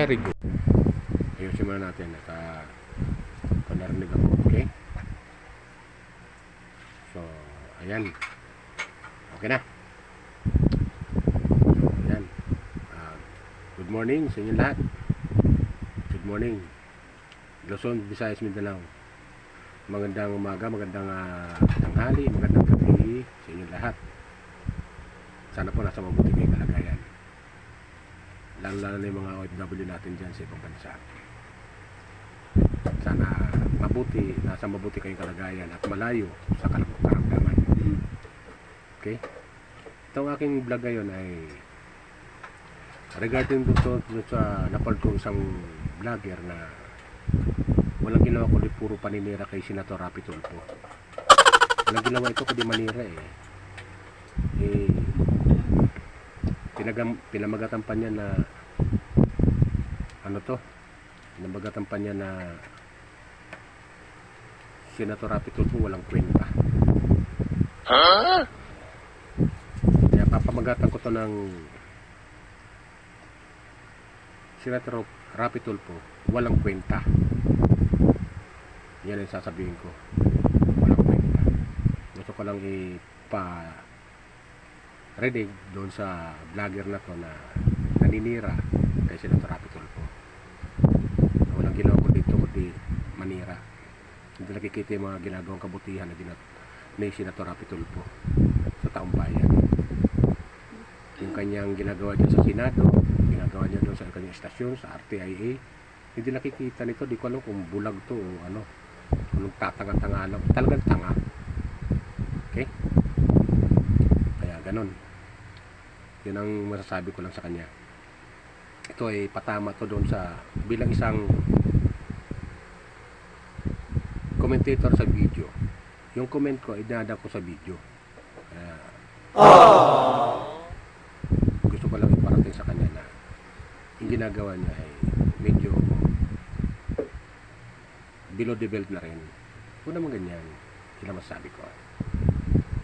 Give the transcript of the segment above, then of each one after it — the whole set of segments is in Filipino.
Very good. Ayusin muna natin at kung narinig ako. Okay? So, ayan. Okay na. So, ayan. Good morning sa inyo lahat. Good morning. Luzon, Visayas, Mindanao. Magandang umaga, magandang tanghali, magandang gabi sa inyo lahat. Sana po nasa mabuti kayong kalagayan. Lalo na yung mga OFW natin dyan sa ibang bansa. Sana nasa mabuti kayong kalagayan at malayo sa karamdaman. Okay? Itong aking vlog ngayon ay regarding dito sa napanood ko isang vlogger na walang ginawa kundi puro paninira kay Senator Rapi Tulfo. Walang ginawa ito kundi manira pinamagatan pa niya na pinamagatan pa niya na Senator Rapi Tulfo walang kwenta. Kaya papamagatan ko to ng Senator Rapi Tulfo walang kwenta. Yan ang sasabihin ko. Walang kwenta. Gusto ko lang rinig doon sa vlogger na to na naninira kay Senator Rapi Tulfo. Walang ginawa ko dito kundi manira. Hindi nakikita yung mga ginagawang kabutihan na ni Senator Rapi Tulfo sa taong bayan. Yung kanyang ginagawa dyan sa Senado, ginagawa niya doon sa kanyang estasyon, sa RTIA, hindi nakikita nito. Di ko alam kung bulag to o kung tatanga-tanga lang. Talagang tanga. Okay? Kaya ganon. Yun ang masasabi ko lang sa kanya. Ito ay patama to doon sa bilang isang commentator sa video. Yung comment ko idinada ko sa video. Kaya gusto ko lang iparating sa kanya na yung ginagawa niya ay medyo below the belt na rin. Huwag naman ganyan. Yun ang masasabi ko.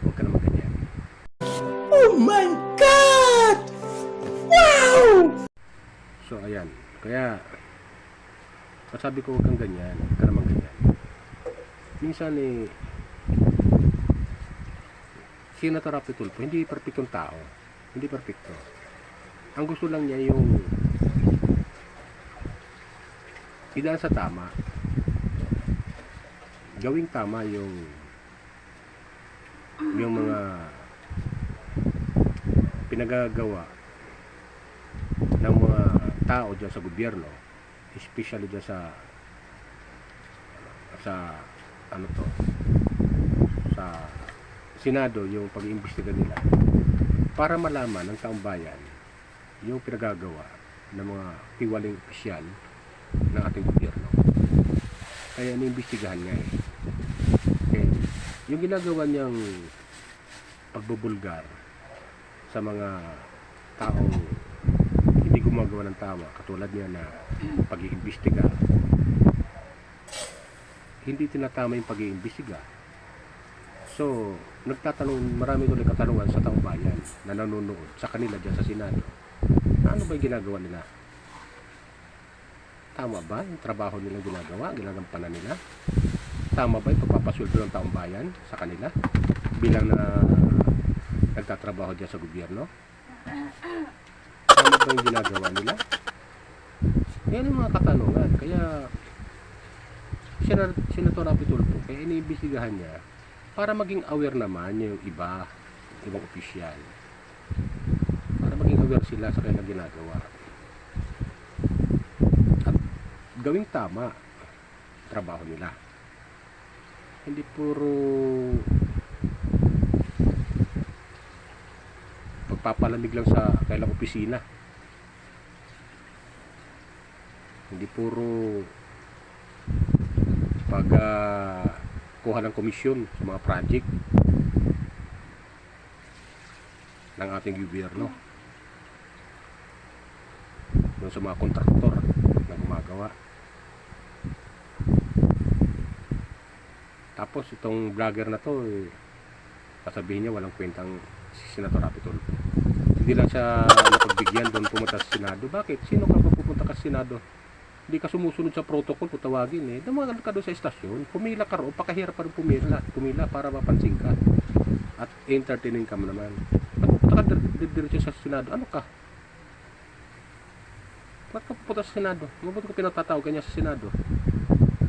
Huwag ka naman ganyan. Oh my God! Wow! So, ayan. Kaya, masabi ko huwag kang ganyan. Huwag ka naman ganyan. Minsan Senator Rapi Tulfo, hindi perfectong tao. Hindi perfecto. Ang gusto lang niya yung idaan sa tama. Gawing tama yung mga pinagagawa ng mga tao dyan sa gobyerno, especially dyan sa Senado, yung pag-iimbestiga nila para malaman ng taong bayan yung pinagagawa ng mga tiwaling opisyal ng ating gobyerno. Kaya iniimbestigahan niya Okay. Yung ginagawa niyang pagbubulgar sa mga taong hindi gumagawa ng tama, katulad niya na pag-iimbestiga, hindi tinatama yung pag-iimbestiga. So, marami ulit katanungan sa taong bayan na nanonood sa kanila dyan sa Senado. Ano ba yung ginagawa nila? Tama ba yung trabaho nilang ginagampanan nila? Tama ba yung pagpapasweldo ng taong bayan sa kanila bilang na nagtatrabaho dyan sa gobyerno? Tama ba yung ginagawa nila? Yan yung mga katanungan. Kaya Senator Rapi Tulfo, kaya iniimbestigahan niya para maging aware naman yung ibang opisyal. Para maging aware sila sa kanilang ginagawa. At gawing tama trabaho nila. Hindi puro pagpapalamig lang sa kailang opisina. Hindi puro kuha ng komisyon sa mga project ng ating gobyerno, doon sa mga kontraktor na gumagawa. Tapos itong vlogger na to sasabihin niya walang kwentang si Senator Rapi Tulfo. Hindi lang siya napagbigyan doon pumunta sa Senado. Bakit? Sino ka pupunta ka sa Senado, hindi ka sumusunod sa protocol kung tawagin eh. Dumagal ka doon sa estasyon, pumila ka roon, pakahirap pa rin pumila para mapansin ka. At entertaining ka mo naman. Ba't pupunta ka diretso sa Senado? Ano ka? Ba't ka pupunta sa Senado? Mabuti ko pinatatawag ka niya sa Senado.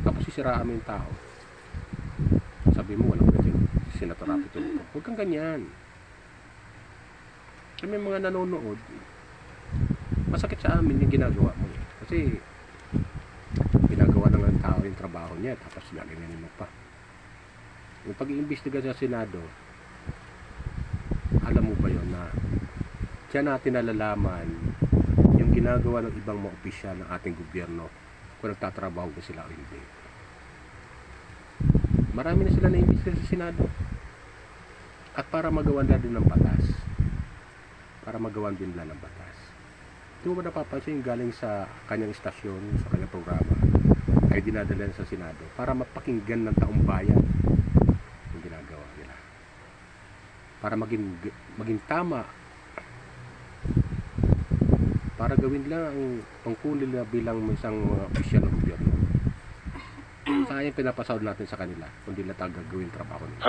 Tapos sisiraan mo yung tao. Sabi mo, walang pwede si Senator Rapi Tulfo. Huwag kang ganyan. Kami mga nanonood, masakit sa amin yung ginagawa mo. Kasi, ginagawa na ng tao yung trabaho niya, tapos gagawin mo pa. Yung pag-iimbestiga sa Senado, alam mo ba yun na diyan natin nalalaman yung ginagawa ng ibang mga opisyal ng ating gobyerno kung nagtatrabaho ba sila o hindi. Marami na sila na-imbestiga sa Senado. At para magawan na din ng batas. Para magawan din nila ng batas. Di mo ba napapansin yung galing sa kanyang istasyon, sa kanyang programa, ay dinadala sa Senado para mapakinggan ng taong bayan yung ginagawa nila. Para maging tama. Para gawin lang ang tungkulin nila bilang isang opisyal ng gobyerno. Sayang pinapasahod natin sa kanila kung di nila gagawin trabaho nila.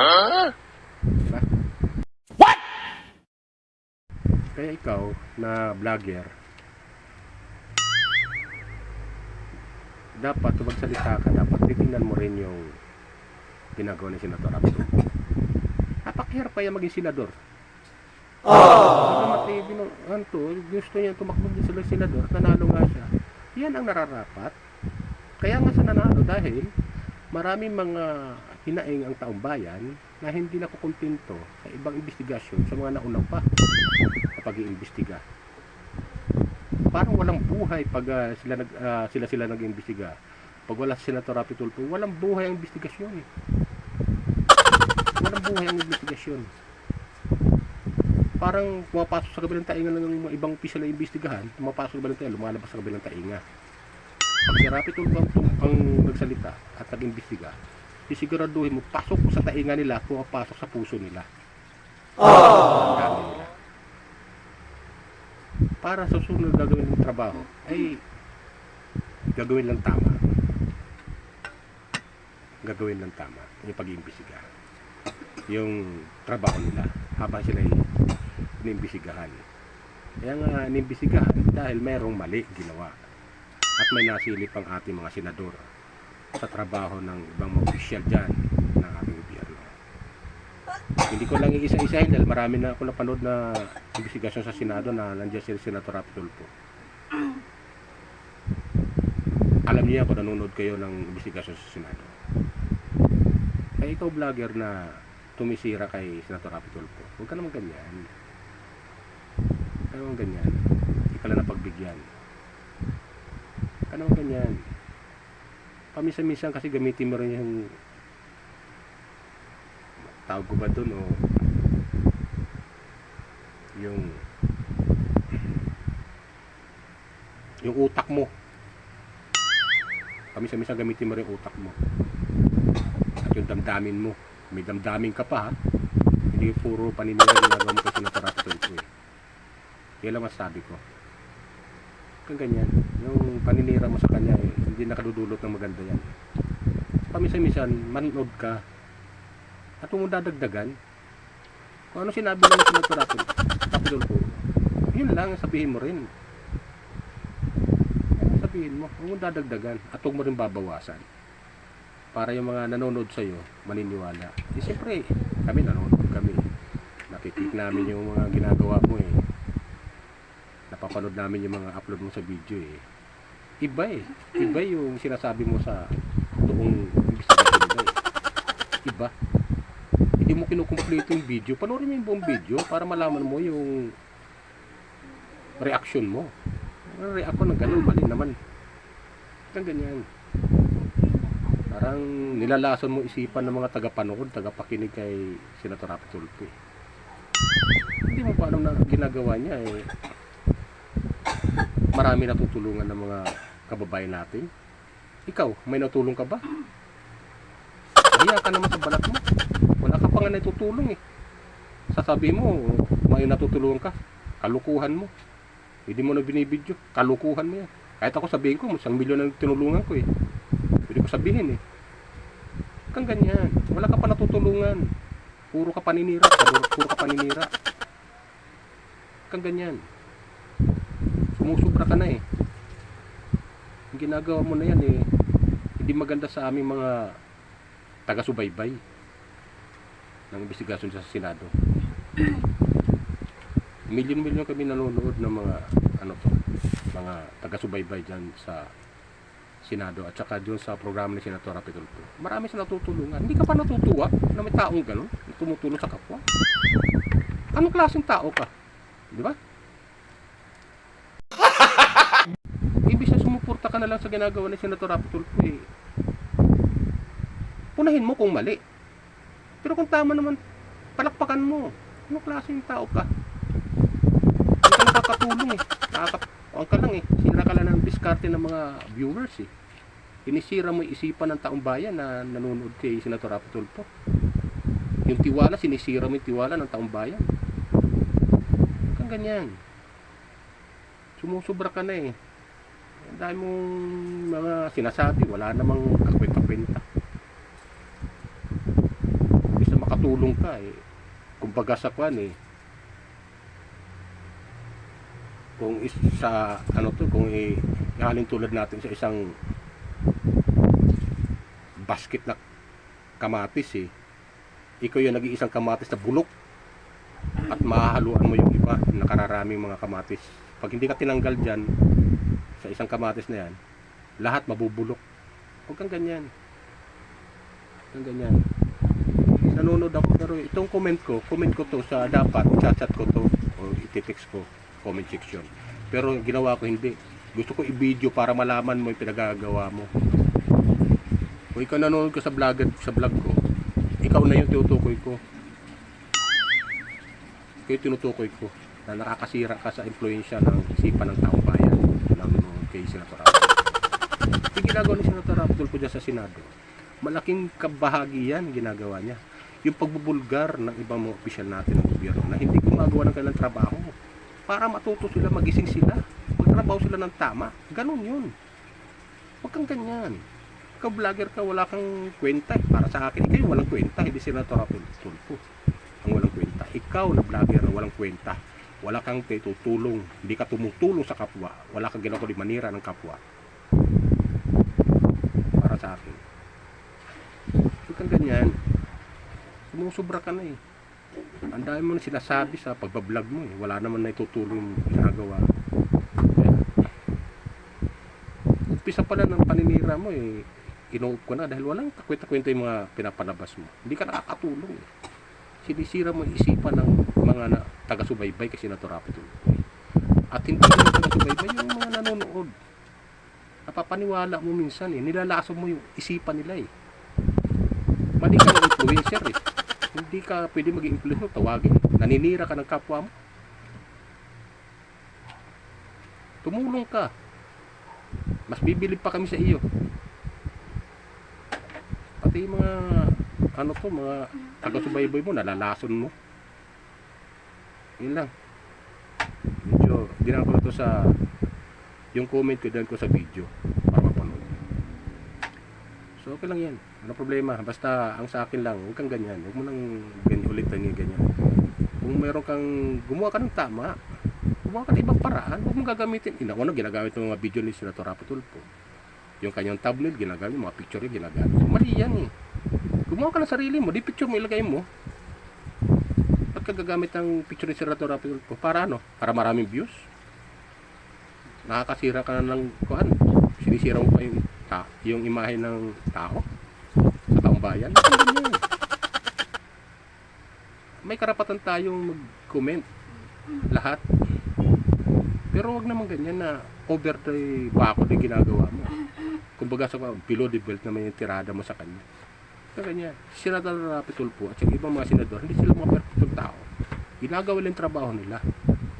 Diba? What? Kaya ikaw na vlogger, dapat kung magsalita ka, dapat titingnan mo rin yung ginagawa ni Senator Rapi Tulfo. Napakahirap pa yan maging senador. Gusto niya tumakbo din sila senador, nanalo nga siya. Yan ang nararapat. Kaya nga sa nanalo dahil maraming mga hinaing ang taong bayan na hindi nakukontento sa ibang investigasyon sa mga naunang pa na pag-iimbestiga. Parang walang buhay pag sila nag-iimbestiga. Pag wala si Senator Rapi Tulfo, walang buhay ang investigasyon. Walang buhay ang investigasyon. Parang pumapasok sa kabilang tainga ng mga ibang opisyal na imbestigahan, pumapasok sa kabilang tainga, lumalabas sa kabilang tainga. Pag si Rapi Tulfo ang nagsalita at nag-imbestiga, sisiguraduhin mo, pasok sa tainga nila, pumapasok sa puso nila. Nila. Para sa susunod gagawin ng trabaho, ay gagawin lang tama. Gagawin lang tama yung pag-iimbestiga. Yung trabaho nila habang sila inimbestigahan. Kaya nga inimbestigahan dahil mayroong mali ginawa. At may nasilip ang ating mga senador sa trabaho ng ibang mga opisyal dyan ng ating gobyerno. Hindi ko lang iisa-isahin dahil marami na ako napanood na investigasyon sa Senado na nandiyan si Senator Rapi Tulfo. Alam niya kung nanonood kayo ng investigasyon sa Senado. Kaya ikaw vlogger na tumisira kay Senator Rapi Tulfo, huwag ka naman ganyan. Huwag ka naman ganyan. Hindi ka lang napagbigyan. Ano ganyan? Paminsan-minsan kasi gamitin mo rin yung tawag ko ba dun o yung utak mo. Paminsan-minsan gamitin mo rin yung utak mo. At yung damdamin mo. May damdamin ka pa ha. Hindi puro paninira ginagawa mo kasi natarapiton ko eh. Yan lang masabi ko. Kung ganyan, yung paninira mo sa kanya eh, hindi nakadudulot ng maganda yan. Paminsan-minsan, manood ka at kung dadagdagan kung ano sinabi mo na Senator Rapi Tulfo, yun lang, sabihin mo rin. Sabihin mo, huwag mo dadagdagan at huwag mo rin babawasan para yung mga nanonood sa'yo maniniwala. Eh siyempre, kami nanonood kami, nakikita namin yung mga ginagawa mo eh, napapanood namin yung mga upload mo sa video eh. Iba yung sinasabi mo sa toong investigasyon nila eh. Iba. Hindi mo kinukumpleto yung video. Panoorin mo yung buong video para malaman mo yung reaction mo. React ko ng ganun, mali naman. Ang ganyan. Parang nilalason mo isipan ng mga tagapanood, tagapakinig kay Senator Rapi Tulfo eh. Hindi mo pa alam na ginagawa niya eh. Marami natutulungan ng mga kababayan natin. Ikaw, may natulong ka ba? Hiya ka naman sa balat mo. Wala ka pa nga natutulong eh. Sasabihin mo, may natutulungan ka. Kalukuhan mo. Hindi mo na binibidyo. Kalukuhan mo yan. Kahit ako sabihin ko, 1,000,000 ang tinulungan ko eh. Pwede ko sabihin eh. Kang ganyan. Wala ka pa natutulungan. Puro ka paninira. Puro ka paninira. Kang ganyan. Sumusubra ka na eh. Ang ginagawa mo na yan eh, hindi maganda sa aming mga taga-subaybay ng investigasyon sa Senado. Milyon-milyon kami nanonood ng mga mga taga-subaybay dyan sa Senado at saka dyan sa programa ni Senator Rapi Tulfo. Marami silang natutulungan. Hindi ka pa natutuwa na may taong gano'n na tumutulong sa kapwa? Anong klaseng tao ka? Di ba? Ibig sa sumuporta ka na lang sa ginagawa ni Senator Rapi Tulfo eh. Punahin mo kung mali. Pero kung tama naman, palakpakan mo. Anong klaseng tao ka? Hindi ka nakakatulong eh. Ang ka lang eh. Sinira ka lang ng diskarte ng mga viewers eh. Inisira mo yung isipan ng taong bayan na nanonood kay Senator Rapi Tulfo. Yung tiwala, sinisira mo yung tiwala ng taong bayan. Kang ganyan. Sumusubra ka na eh. Ang dami mong mga sinasabi, wala namang kakwenta-kwenta. Bisa makatulong ka eh. Kumbaga sa kwan eh. Kung isa kung ihalin tulad natin sa isang basket na kamatis eh. Ikaw yung nag-iisang kamatis na bulok at mahahaluan mo yung iba, nakararaming mga kamatis. Pag hindi ka tinanggal dyan sa isang kamatis na yan, lahat mabubulok. Huwag kang ganyan. Huwag kang ganyan. Nanonood ako pero itong comment ko to sa dapat, chat ko to o iti-text ko, comment section. Pero ginawa ko hindi. Gusto ko i-video para malaman mo yung pinagagawa mo. Kung ikaw nanonood ka sa vlog ko, ikaw na yung tinutukoy ko. Ikaw yung tinutukoy ko na nakakasira ka sa impluensya ng isipan ng taong bayan ng kay Senator Rapi. Yung ginagawa ni Senator Rapi Tulfo dyan sa Senado, malaking kabahagi yan ginagawa niya. Yung pagbubulgar ng ibang mga opisyal natin ng gobyerno na hindi gumagawa ng kanilang trabaho para matuto sila, magising sila, magtrabaho sila ng tama. Ganun yun. Huwag kang ganyan. Ikaw vlogger ka, wala kang kwenta eh. Para sa akin, ikaw walang kwenta, hindi Senator Rapi Tulfo ang walang kwenta. Ikaw na vlogger na walang kwenta, wala kang tutulong, hindi ka tumutulong sa kapwa, wala kang ginagawa di manira ng kapwa. Para sa akin, huwag kang ganyan. Sumusubra ka na eh. Ang dami mo na sinasabi sa pagbablog mo eh. Wala naman na itutulong yung ginagawa. Kaya, umpisa pala ng paninira mo eh, inuup ko na dahil walang kakwenta-kwenta yung mga pinapalabas mo. Hindi ka nakakatulong eh. Sinisira mo yung isipan ng mga taga-subaybay kasi Senator Rapi Tulfo. At hindi yung taga-subaybay, yung mga nanonood. Napapaniwala mo minsan eh. Nilalaso mo yung isipan nila eh. Mali ka ng influencer eh. Hindi ka pwede maging influencer, tawagin. Naninira ka ng kapwa mo. Tumulong ka. Mas bibilib pa kami sa iyo. Pati mga mga taga-subaybay mo, nalalason mo. Yun lang. Medyo, dinaan ko na to sa yung comment ko din ko sa video para mapanood. So, okay lang yan. Ano problema? Basta, ang sa akin lang, huwag kang ganyan. Huwag mo nang ulitin yung ganyan. Kung meron kang, gumawa ka ng tama, gumawa ka ng ibang paraan, huwag mong gagamitin. Una, ginagamit ng mga video ni Senator Rapi Tulfo. Yung kanyang thumbnail, ginagamit, mga picture yung ginagamit. Mali yan eh. Gumawa ka ng sarili mo, di picture mo ilagay mo. Ba't ka gagamit ng picture ni Senator Rapi Tulfo? Para ano? Para maraming views? Nakakasira ka na ng kuhan. Sinisira mo pa yung imahe ng tao sa taong bayan. May karapatan tayong mag-comment lahat. Pero wag naman ganyan na over the bakod yung ginagawa mo. Kumbaga sa below the belt naman yung tirada mo sa kanya. Kaya ganyan, Senator Rapi Tulfo at yung ibang mga senador, hindi sila mga perfectong tao. Ginagawa lang yung trabaho nila.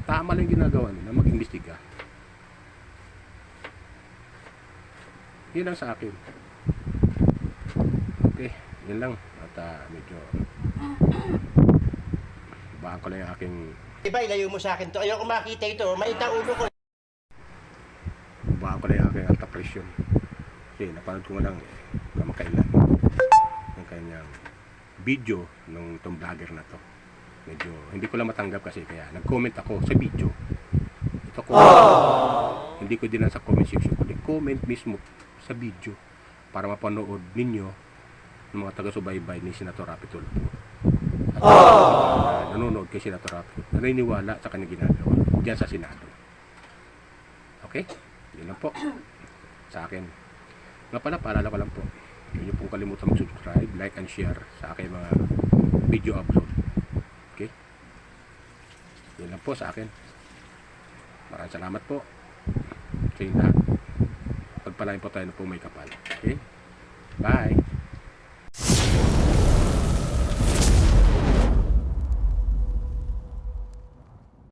Tama lang yung ginagawa nila, mag-imbestiga. Yun lang sa akin. Okay, yun lang. At medyo baan ko lang yung aking Iba, ilayo mo sa akin to. Ayoko makita ito. Maita ulo ko. baan Bababa ko na yung aking alta presyon. Kasi napanood ko nga lang kamakailan yung kanyang video nung itong vlogger na to. Medyo hindi ko lang matanggap kasi kaya nag-comment ako sa video. Ito ko, hindi ko din lang sa comment section, kundi comment mismo sa video para mapanood ninyo ng mga taga-subaybay ni Senator Rapi Tulfo. At nanonood kay Senator Rapi, naniniwala sa kanyang ginagawa diyan sa Senado. Okay? Yun lang po sa akin. Nga pala, paalala ko lang po, huwag niyo pong kalimutan mag-subscribe, like and share sa aking mga video upload. Okay? Yun lang po sa akin. Maraming salamat po sa inyo lahat. Pagpalain po tayo na po may kapal. Okay? Bye!